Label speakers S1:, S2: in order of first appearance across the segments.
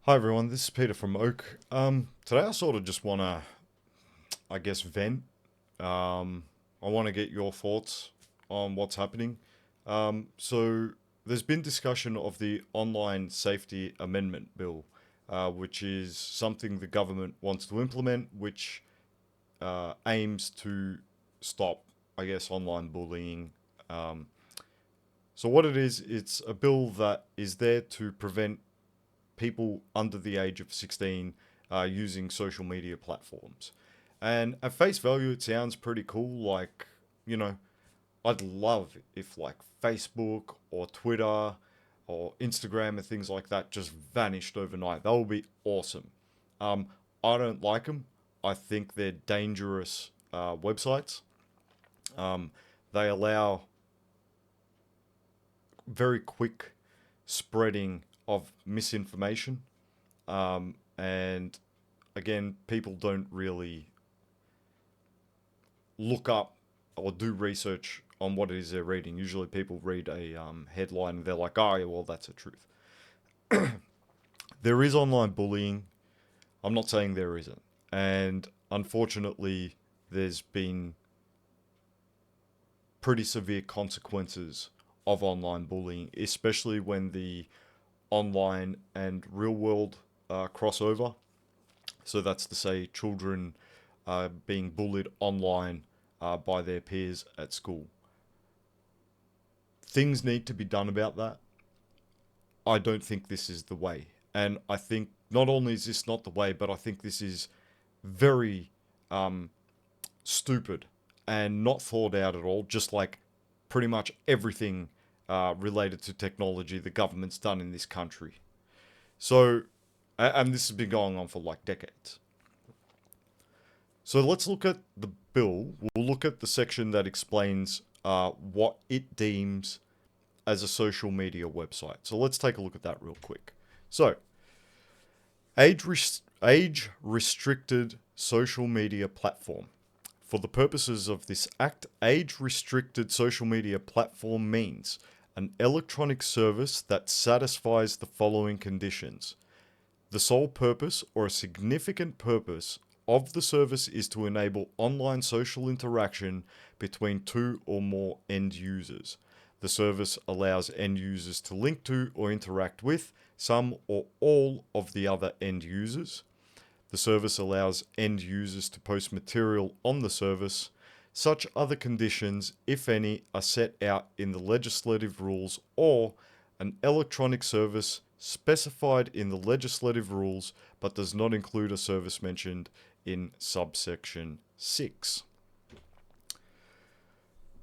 S1: Hi everyone, this is Peter from Oak. Today I sort of just want to, vent. I want to get your thoughts on what's happening. So there's been discussion of the Online Safety Amendment Bill, which is something the government wants to implement, which aims to stop, online bullying. Um, so what it is, it's a bill that is there to prevent people under the age of 16 using social media platforms. And at face value, it sounds pretty cool. You know, I'd love if like Facebook or Twitter or Instagram and things like that just vanished overnight. That would be awesome. Um, I don't like them. I think they're dangerous websites. Um, they allow very quick spreading of misinformation. And again, people don't really look up or do research on what it is they're reading. Usually, people read a headline and they're like, "Oh, yeah, well, that's the truth." There is online bullying. I'm not saying there isn't, and unfortunately, there's been pretty severe consequences of online bullying, especially when the online and real world crossover. So that's to say, children being bullied online by their peers at school. Things need to be done about that. I don't think this is the way. And I think not only is this not the way, but I think this is very um, stupid and not thought out at all, just like pretty much everything related to technology the government's done in this country. So, and this has been going on for like decades. So let's look at the bill. We'll look at the section that explains what it deems as a social media website. So let's take a look at that real quick. So, age restricted social media platform. For the purposes of this act, age restricted social media platform means an electronic service that satisfies the following conditions. The sole purpose or a significant purpose of the service is to enable online social interaction between two or more end users. The service allows end users to link to or interact with some or all of the other end users. The service allows end users to post material on the service. Such other conditions, if any, are set out in the legislative rules or an electronic service specified in the legislative rules but does not include a service mentioned in subsection 6.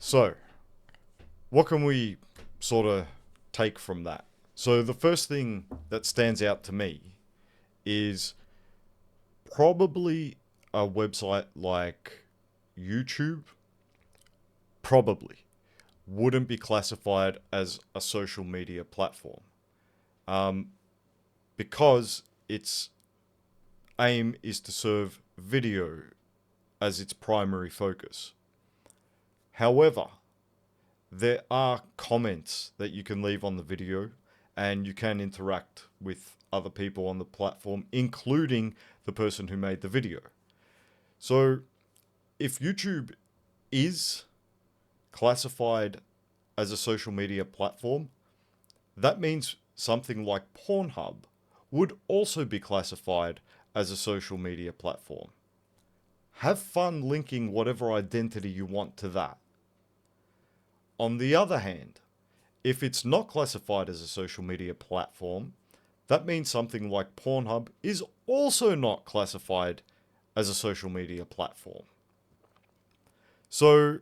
S1: So, what can we sort of take from that? So, the first thing that stands out to me is probably a website like YouTube probably wouldn't be classified as a social media platform because its aim is to serve video as its primary focus. However, there are comments that you can leave on the video and you can interact with other people on the platform, including the person who made the video. So, if YouTube is classified as a social media platform, that means something like Pornhub would also be classified as a social media platform. Have fun linking whatever identity you want to that. On the other hand, if it's not classified as a social media platform, that means something like Pornhub is also not classified as a social media platform. So,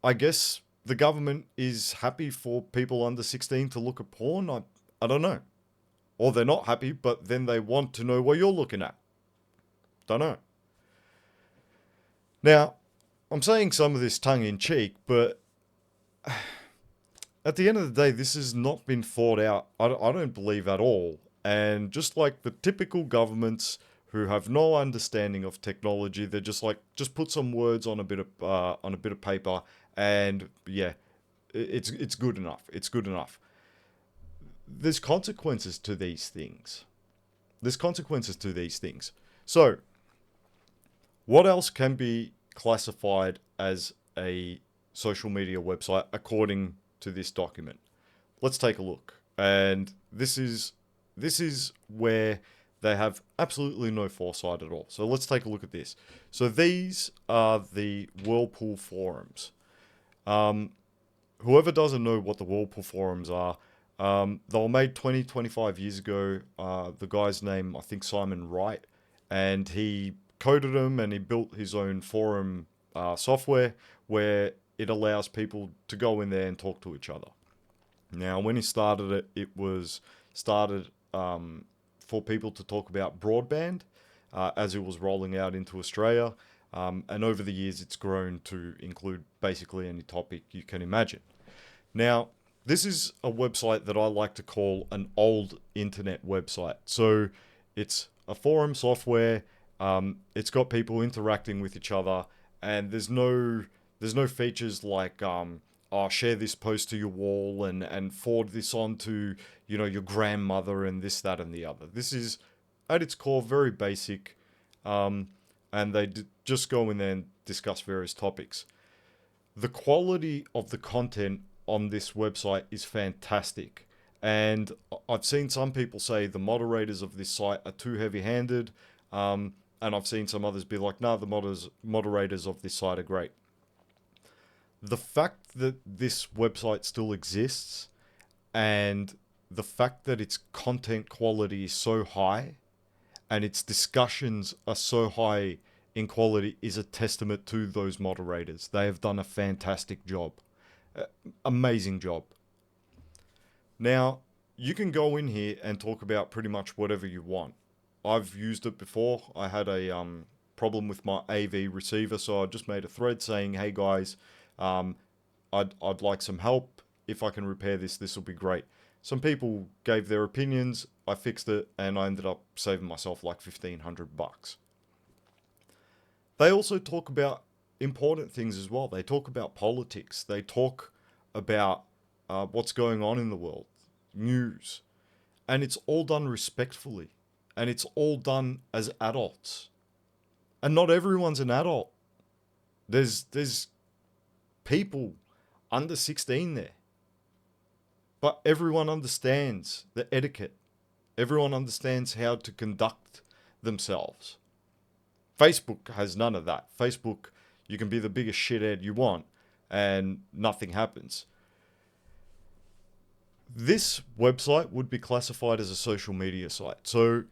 S1: I guess the government is happy for people under 16 to look at porn. I don't know. Or they're not happy, but then they want to know what you're looking at. Don't know. Now, I'm saying some of this tongue in cheek, but at the end of the day, this has not been thought out, I don't believe at all. And just like the typical governments who have no understanding of technology, they're just like, just put some words on a bit of paper, and yeah, it's good enough. It's good enough. there's consequences to these things. There's consequences to these things. So, what else can be classified as a social media website according to this document? Let's take a look. And this is where they have absolutely no foresight at all. So let's take a look at this. So these are the Whirlpool forums. Whoever doesn't know what the Whirlpool forums are, they were made 20, 25 years ago. The guy's name, I think Simon Wright, and he coded them and he built his own forum software where it allows people to go in there and talk to each other. Now, when he started it, it was started for people to talk about broadband as it was rolling out into Australia. And over the years, it's grown to include basically any topic you can imagine. Now, this is a website that I like to call an old internet website. So it's a forum software. It's got people interacting with each other, and there's no features like share this post to your wall and forward this on to your grandmother and this, that, and the other. This is at its core very basic, and they just go in there and discuss various topics. The quality of the content on this website is fantastic. And I've seen some people say the moderators of this site are too heavy handed. And I've seen some others be like, no, the moderators of this site are great. The fact that this website still exists and the fact that its content quality is so high and its discussions are so high in quality is a testament to those moderators. They have done a fantastic job. Amazing job. Now, you can go in here and talk about pretty much whatever you want. I've used it before. I had a problem with my AV receiver, so I just made a thread saying, hey guys, I'd like some help. If I can repair this, this will be great. Some people gave their opinions. I fixed it, and I ended up saving myself like $1,500. They also talk about important things as well. They talk about politics. They talk about what's going on in the world, news, and it's all done respectfully, and it's all done as adults. And not everyone's an adult. There's people under 16 there. But everyone understands the etiquette. Everyone understands how to conduct themselves. Facebook has none of that. Facebook, you can be the biggest shithead you want and nothing happens. This website would be classified as a social media site. So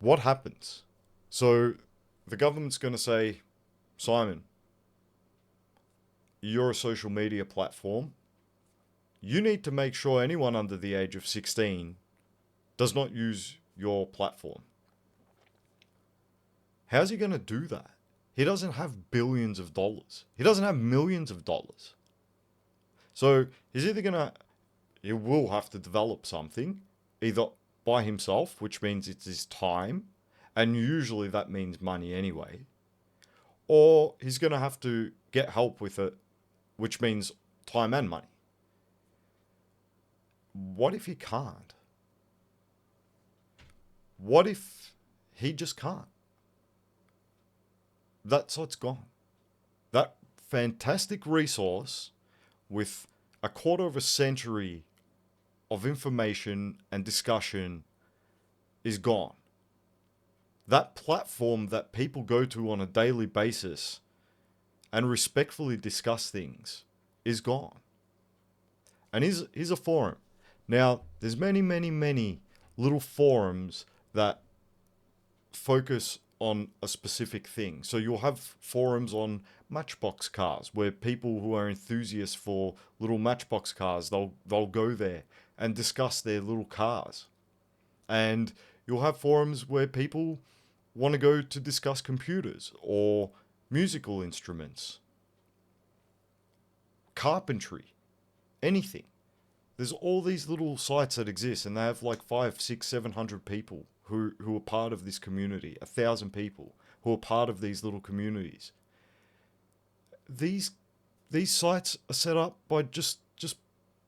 S1: what happens? So the government's going to say, Simon, you're a social media platform. You need to make sure anyone under the age of 16 does not use your platform. How's he going to do that? He doesn't have billions of dollars. He doesn't have millions of dollars. So he will have to develop something, either by himself, which means it's his time, and usually that means money anyway, or he's going to have to get help with it, which means time and money. What if he can't? What if he just can't? So it's gone. That fantastic resource with a quarter of a century of information and discussion is gone. That platform that people go to on a daily basis and respectfully discuss things is gone. And here's a forum. Now, there's many, many, many little forums that focus on a specific thing. So you'll have forums on Matchbox cars where people who are enthusiasts for little Matchbox cars, they'll go there and discuss their little cars. And you'll have forums where people want to go to discuss computers or musical instruments, carpentry, anything. There's all these little sites that exist, and they have like 500, 600, 700 people who are part of this community, 1,000 people who are part of these little communities. These sites are set up by just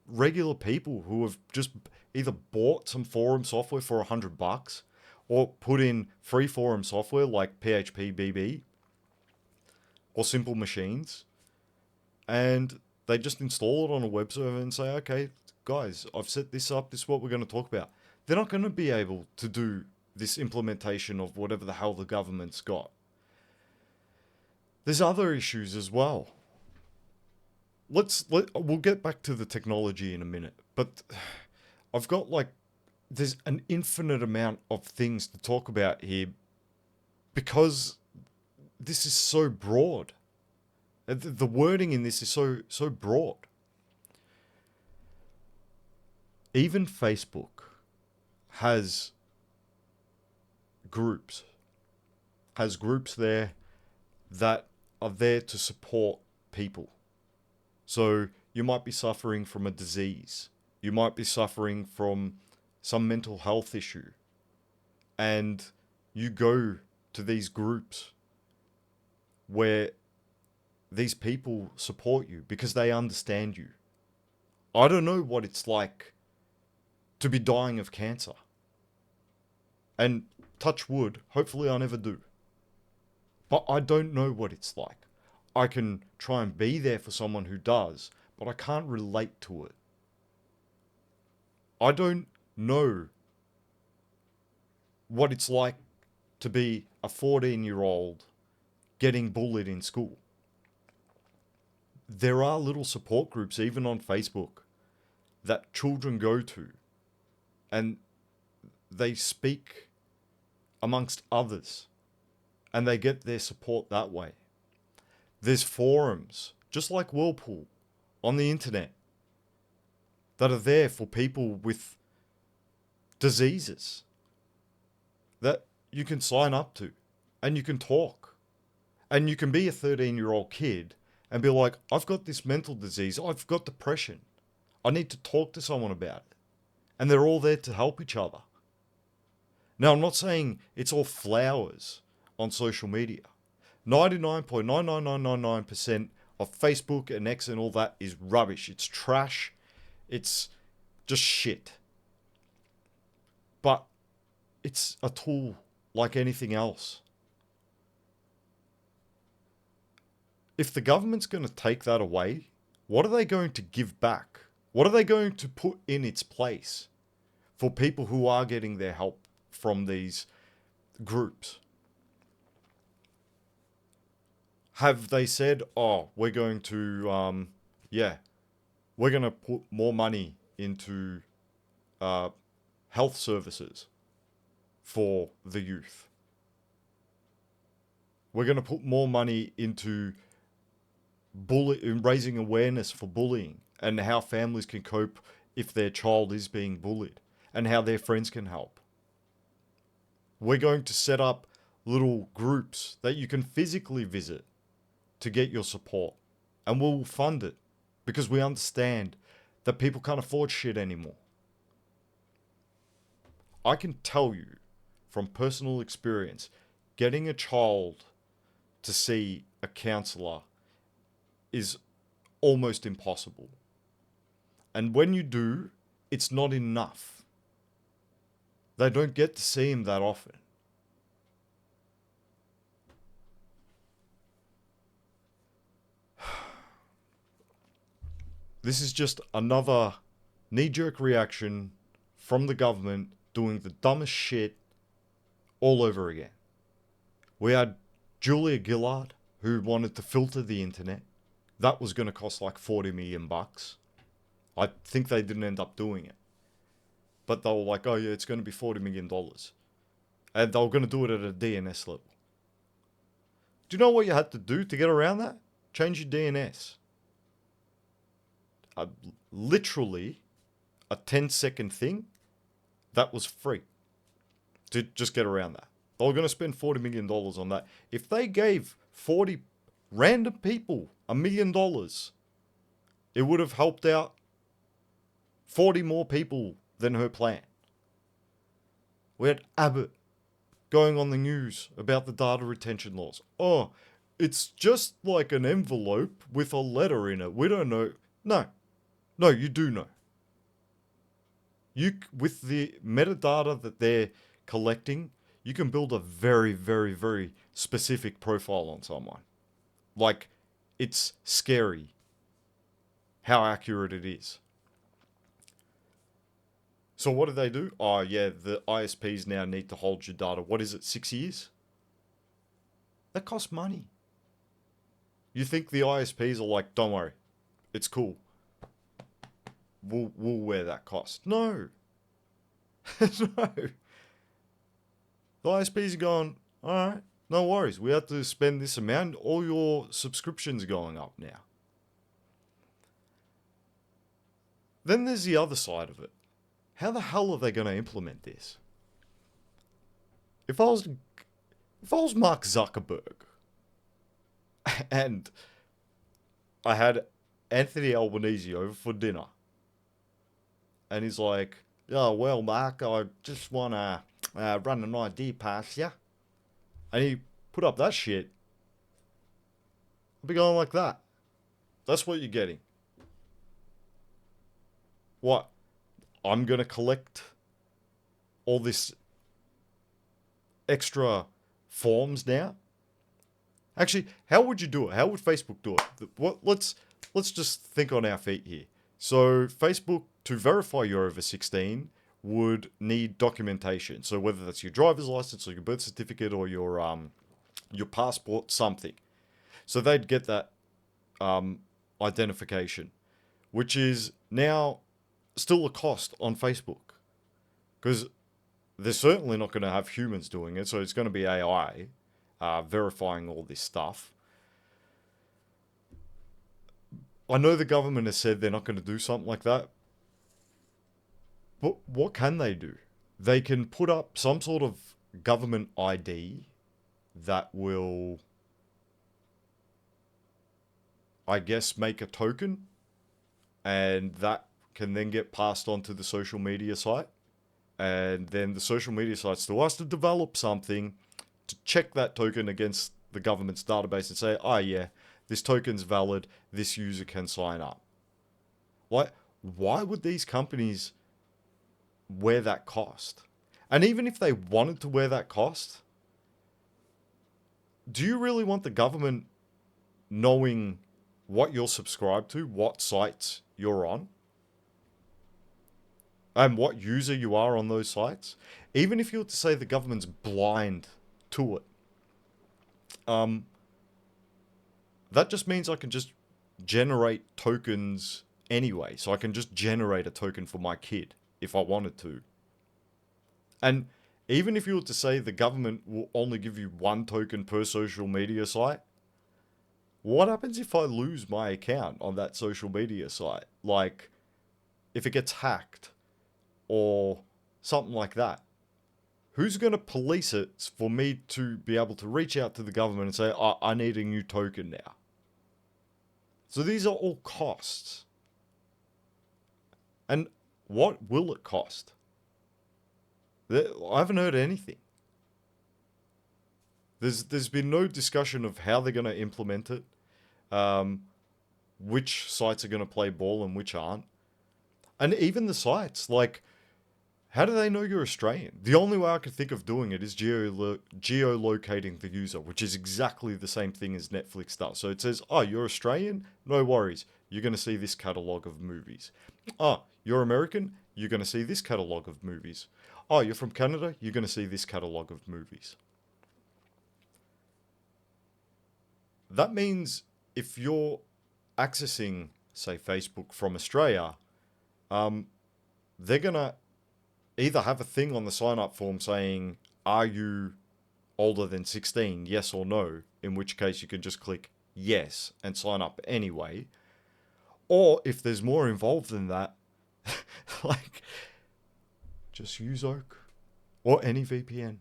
S1: regular people who have just, either bought some forum software for $100 or put in free forum software like PHP BB or Simple Machines, and they just install it on a web server and say, okay, guys, I've set this up. This is what we're going to talk about. They're not going to be able to do this implementation of whatever the hell the government's got. There's other issues as well. We'll get back to the technology in a minute, but I've got there's an infinite amount of things to talk about here because this is so broad. The wording in this is so broad. Even Facebook has groups there that are there to support people. So you might be suffering from a disease. You might be suffering from some mental health issue. And you go to these groups where these people support you because they understand you. I don't know what it's like to be dying of cancer. And touch wood, hopefully I never do. But I don't know what it's like. I can try and be there for someone who does, but I can't relate to it. I don't know what it's like to be a 14-year-old getting bullied in school. There are little support groups, even on Facebook, that children go to, and they speak amongst others, and they get their support that way. There's forums, just like Whirlpool, on the internet, that are there for people with diseases that you can sign up to, and you can talk. And you can be a 13-year-old kid and be like, I've got this mental disease, I've got depression, I need to talk to someone about it. And they're all there to help each other. Now, I'm not saying it's all flowers on social media. 99.99999% of Facebook and X and all that is rubbish. It's trash. It's just shit. But it's a tool like anything else. If the government's going to take that away, what are they going to give back? What are they going to put in its place for people who are getting their help from these groups? Have they said, oh, we're going to, we're going to put more money into health services for the youth? We're going to put more money into raising awareness for bullying and how families can cope if their child is being bullied and how their friends can help. We're going to set up little groups that you can physically visit to get your support, and we'll fund it because we understand that people can't afford shit anymore. I can tell you from personal experience, getting a child to see a counsellor is almost impossible. And when you do, it's not enough. They don't get to see him that often. This is just another knee-jerk reaction from the government doing the dumbest shit all over again. We had Julia Gillard, who wanted to filter the internet. That was going to cost like $40 million. I think they didn't end up doing it. But they were like, oh yeah, it's going to be $40 million. And they were going to do it at a DNS level. Do you know what you had to do to get around that? Change your DNS. Literally a 10-second thing that was free to just get around that. They were going to spend $40 million on that. If they gave 40 random people $1 million, it would have helped out 40 more people than her plan. We had Abbott going on the news about the data retention laws. Oh, it's just like an envelope with a letter in it. We don't know. No, you do know. With the metadata that they're collecting, you can build a very, very, very specific profile on someone. Like, it's scary how accurate it is. So what do they do? Oh yeah, the ISPs now need to hold your data. What is it, 6 years? That costs money. You think the ISPs are like, don't worry, it's cool. We'll wear that cost. No. No. The ISPs are going, alright, no worries. We have to spend this amount. All your subscriptions are going up now. Then there's the other side of it. How the hell are they going to implement this? If I was Mark Zuckerberg and I had Anthony Albanese over for dinner, and he's like, "Oh well, Mark, I just want to run an ID past you," and he put up that shit, I'd be going like that. That's what you're getting. What? I'm gonna collect all this extra forms now? Actually, how would you do it? How would Facebook do it? Let's just think on our feet here. So Facebook, to verify you're over 16, would need documentation. So whether that's your driver's license or your birth certificate or your passport, something. So they'd get that identification, which is now still a cost on Facebook, because they're certainly not going to have humans doing it. So it's going to be AI verifying all this stuff. I know the government has said they're not going to do something like that, but what can they do? They can put up some sort of government ID that will, I guess, make a token, and that can then get passed on to the social media site. And then the social media site still has to develop something to check that token against the government's database and say, oh yeah, this token's valid, this user can sign up. Why would these companies wear that cost? And even if they wanted to wear that cost, do you really want the government knowing what you're subscribed to, what sites you're on, and what user you are on those sites? Even if you were to say the government's blind to it, that just means I can just generate tokens anyway. So I can just generate a token for my kid if I wanted to. And even if you were to say the government will only give you one token per social media site, what happens if I lose my account on that social media site? Like, if it gets hacked or something like that, who's going to police it for me to be able to reach out to the government and say, oh, I need a new token now? So these are all costs. And what will it cost? I haven't heard anything. There's been no discussion of how they're going to implement it, which sites are going to play ball and which aren't. And even the sites, like, how do they know you're Australian? The only way I could think of doing it is geolocating the user, which is exactly the same thing as Netflix does. So it says, oh, you're Australian? No worries. You're going to see this catalogue of movies. Oh, you're American? You're going to see this catalogue of movies. Oh, you're from Canada? You're going to see this catalogue of movies. That means if you're accessing, say, Facebook from Australia, they're going to either have a thing on the sign up form saying, are you older than 16, yes or no, in which case you can just click yes and sign up anyway. Or if there's more involved than that, like, just use Oak or any VPN.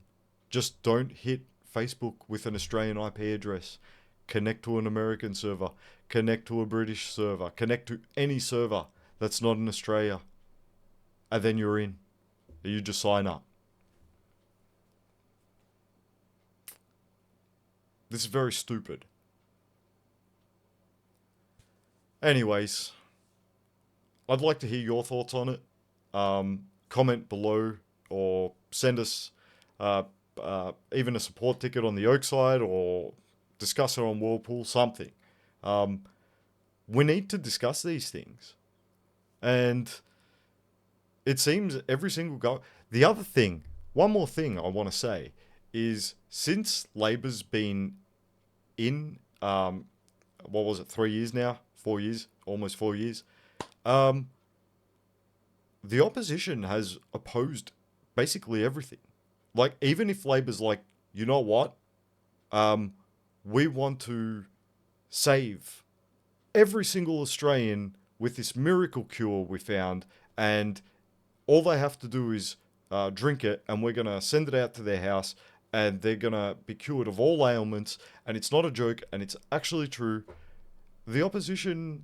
S1: Just don't hit Facebook with an Australian IP address. Connect to an American server, connect to a British server, connect to any server that's not in Australia, and then you're in. You just sign up. This is very stupid. Anyways, I'd like to hear your thoughts on it. comment below or send us uh, even a support ticket on the Oak side or discuss it on Whirlpool, something. Um, we need to discuss these things. And it seems every single go. The other thing, one more thing I want to say is since Labor's been in, what was it, 3 years now? 4 years, almost 4 years. Um, the opposition has opposed basically everything. Like, even if Labor's like, you know what? Um, we want to save every single Australian with this miracle cure we found, and all they have to do is drink it, and we're going to send it out to their house, and they're going to be cured of all ailments, and it's not a joke, and it's actually true. The opposition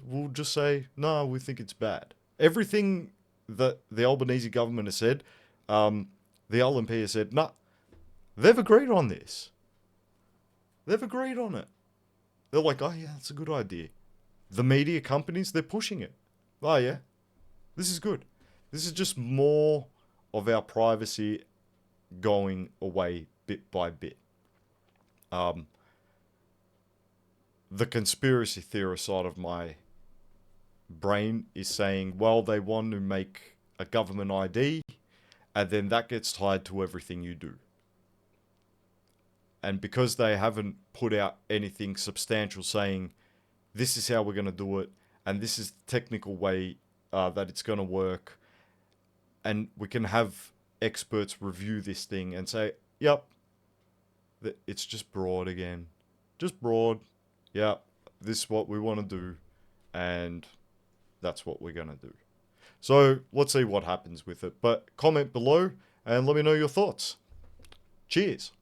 S1: will just say, no, we think it's bad. Everything that the Albanese government has said, the LNP has said, nah, they've agreed on this. They've agreed on it. They're like, oh yeah, that's a good idea. The media companies, they're pushing it. Oh yeah, this is good. This is just more of our privacy going away bit by bit. The conspiracy theorist side of my brain is saying, well, they want to make a government ID, and then that gets tied to everything you do. And because they haven't put out anything substantial saying, this is how we're going to do it, and this is the technical way that it's going to work, and we can have experts review this thing and say, yep, it's just broad again. Just broad. Yep, this is what we want to do, and that's what we're going to do. So let's see what happens with it. But comment below and let me know your thoughts. Cheers.